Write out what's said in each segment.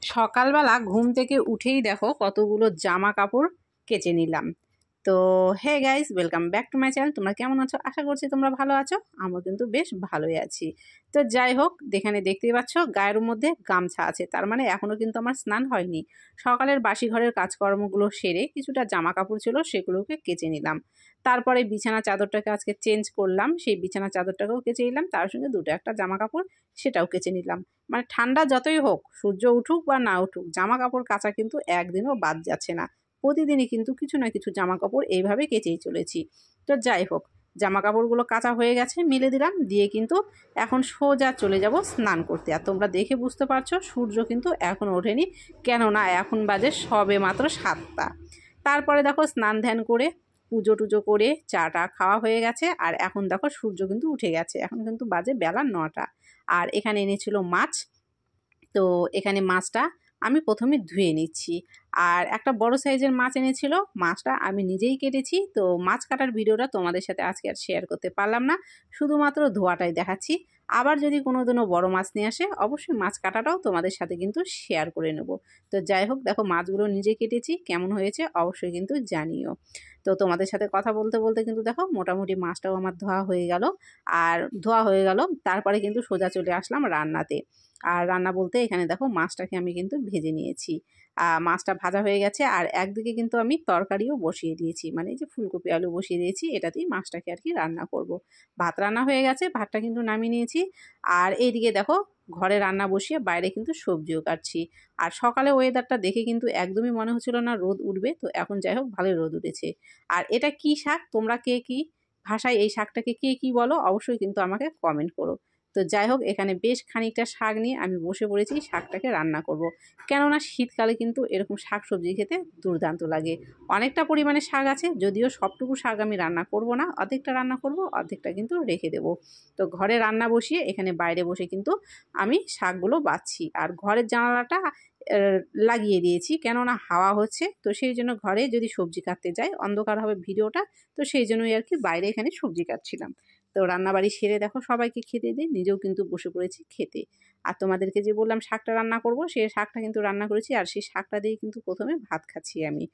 সকালবেলা ঘুম থেকে উঠেই দেখো কতগুলো জামা কাপড় কেচে নিলাম। তো hey guys, welcome back to my channel. তোমরা কেমন আছো? আশা করছি তোমরা ভালো আছো। আমরা কিন্তু বেশ ভালোই আছি। তো যাই হোক, এখানে দেখতেই পাচ্ছ গায়ের মধ্যে গামছা আছে, তার মানে এখনো কিন্তু আমার স্নান হয়নি। সকালের বাসি ঘরের কাজকর্মগুলো সেরে কিছুটা জামা কাপড় ছিল সেগুলোকে কেচে নিলাম। তারপরে বিছানা চাদরটাকে আজকে চেঞ্জ করলাম, সেই বিছানা চাদরটাকেও কেচে নিলাম, তার সঙ্গে দুটো একটা জামা কাপড় সেটাও কেচে নিলাম। মানে ঠান্ডা যতই হোক, সূর্য উঠুক বা না উঠুক, জামা কাপড় কাচা কিন্তু একদিনও বাদ যাচ্ছে না। প্রতিদিনই কিন্তু কিছু না কিছু জামা কাপড় এইভাবে কেচেই চলেছি। তো যাই হোক, জামা কাপড়গুলো কাচা হয়ে গেছে, মেলে দিলাম, দিয়ে কিন্তু এখন সোজা চলে যাব স্নান করতে। আর তোমরা দেখে বুঝতে পারছো সূর্য কিন্তু এখন ওঠেনি, কেননা এখন বাজে সবে মাত্র 7টা। তারপরে দেখো স্নান ধ্যান করে পুজো টুজো করে চাটা খাওয়া হয়ে গেছে, আর এখন দেখো সূর্য কিন্তু উঠে গেছে, এখন কিন্তু বাজে বেলা 9টা। আর এখানে এনেছিল মাছ। তো এখানে মাছটা আমি প্রথমে ধুয়ে নিচ্ছি। আর একটা বড় সাইজের মাছ এনেছিল, মাছটা আমি নিজেই কেটেছি। তো মাছ কাটার ভিডিওটা তোমাদের সাথে আজকে আর শেয়ার করতে পারলাম না, শুধুমাত্র ধোয়াটাই দেখাচ্ছি। আবার যদি কোনোদিনও বড় মাছ নিয়ে আসে, অবশ্যই মাছ কাটাটাও তোমাদের সাথে কিন্তু শেয়ার করে নেব। তো যাই হোক, দেখো মাছগুলো নিজে কেটেছি, কেমন হয়েছে অবশ্যই কিন্তু জানিও। তো তোমাদের সাথে কথা বলতে বলতে কিন্তু দেখো মোটামুটি মাছটাও আমার ধোয়া হয়ে গেল। আর ধোয়া হয়ে গেল, তারপরে কিন্তু সোজা চলে আসলাম রান্নাতে। আর রান্না বলতে এখানে দেখো মাছটাকে আমি কিন্তু ভেজে নিয়েছি। মাছটা ভাজা হয়ে গেছে, আর একদিকে কিন্তু আমি তরকারিও বসিয়ে দিয়েছি, মানে এই যে ফুলকপি আলু বসিয়ে দিয়েছি, এটাতেই মাছটাকে আর কি রান্না করব। ভাত রান্না হয়ে গেছে, ভাতটা কিন্তু নামিয়ে নিয়েছি। আর এইদিকে দেখো ঘরে রান্না বসিয়ে বাইরে কিন্তু সবজিও কাটছি। আর সকালে ওয়েদারটা দেখে কিন্তু একদমই মনে হচ্ছিল না রোদ উঠবে, তো এখন যাই হোক ভালোই রোদ উঠেছে। আর এটা কি শাক, তোমরা কে কি ভাষায় এই শাকটাকে কে কি বলো অবশ্যই কিন্তু আমাকে কমেন্ট করো। তো যাই হোক, এখানে বেশ খানিকটা শাক নিয়ে আমি বসে পড়েছি শাকটাকে রান্না করব। কেননা শীতকালে কিন্তু এরকম শাক সবজি খেতে দুর্দান্ত লাগে। অনেকটা পরিমাণে শাক আছে, যদিও সবটুকু শাক আমি রান্না করব না, অর্ধেকটা রান্না করব, অর্ধেকটা কিন্তু রেখে দেব। তো ঘরে রান্না বসিয়ে এখানে বাইরে বসে কিন্তু আমি শাকগুলো বাছছি। আর ঘরের জানালাটা লাগিয়ে দিয়েছি, কেননা হাওয়া হচ্ছে, তো সেই জন্য ঘরে যদি সবজি কাটতে যাই অন্ধকার হবে ভিডিওটা, তো সেই জন্যই আর কি বাইরে এখানে সবজি কাটছিলাম। তো রান্নাবাড়ি সেরে দেখো সবাইকে খেতে দিই, নিজেও কিন্তু বসে পড়েছি খেতে। আর তোমাদেরকে যে বললাম শাকটা রান্না করব, সেই শাকটা কিন্তু রান্না করেছি, আর সেই শাকটা দিয়ে কিন্তু প্রথমে ভাত খাচ্ছি আমি।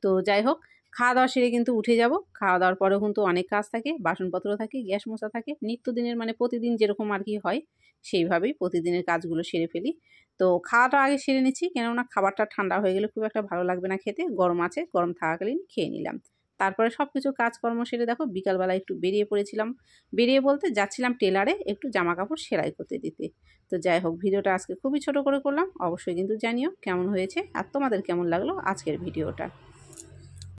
তো যাই হোক, খাওয়া দাওয়া সেরে কিন্তু উঠে যাব। খাওয়া দাওয়ার পরেও কিন্তু অনেক কাজ থাকে, বাসনপত্র থাকে, গ্যাস মোছা থাকে, নিত্যদিনের মানে প্রতিদিন যেরকম আর কি হয় সেইভাবেই প্রতিদিনের কাজগুলো সেরে ফেলি। তো খাওয়াটা আগে সেরে নিচ্ছি, কেননা খাবারটা ঠান্ডা হয়ে গেলে খুব একটা ভালো লাগবে না খেতে, গরম আছে, গরম থাকাকালীন খেয়ে নিলাম। তারপরে সব কিছু কাজকর্ম সেরে দেখো বিকালবেলা একটু বেরিয়ে পড়েছিলাম। বেরিয়ে বলতে যাচ্ছিলাম টেলারে একটু জামা কাপড় সেলাই করতে দিতে। তো যাই হোক, ভিডিওটা আজকে খুবই ছোট করে করলাম, অবশ্যই কিন্তু জানিও কেমন হয়েছে আর তোমাদের কেমন লাগলো আজকের ভিডিওটা।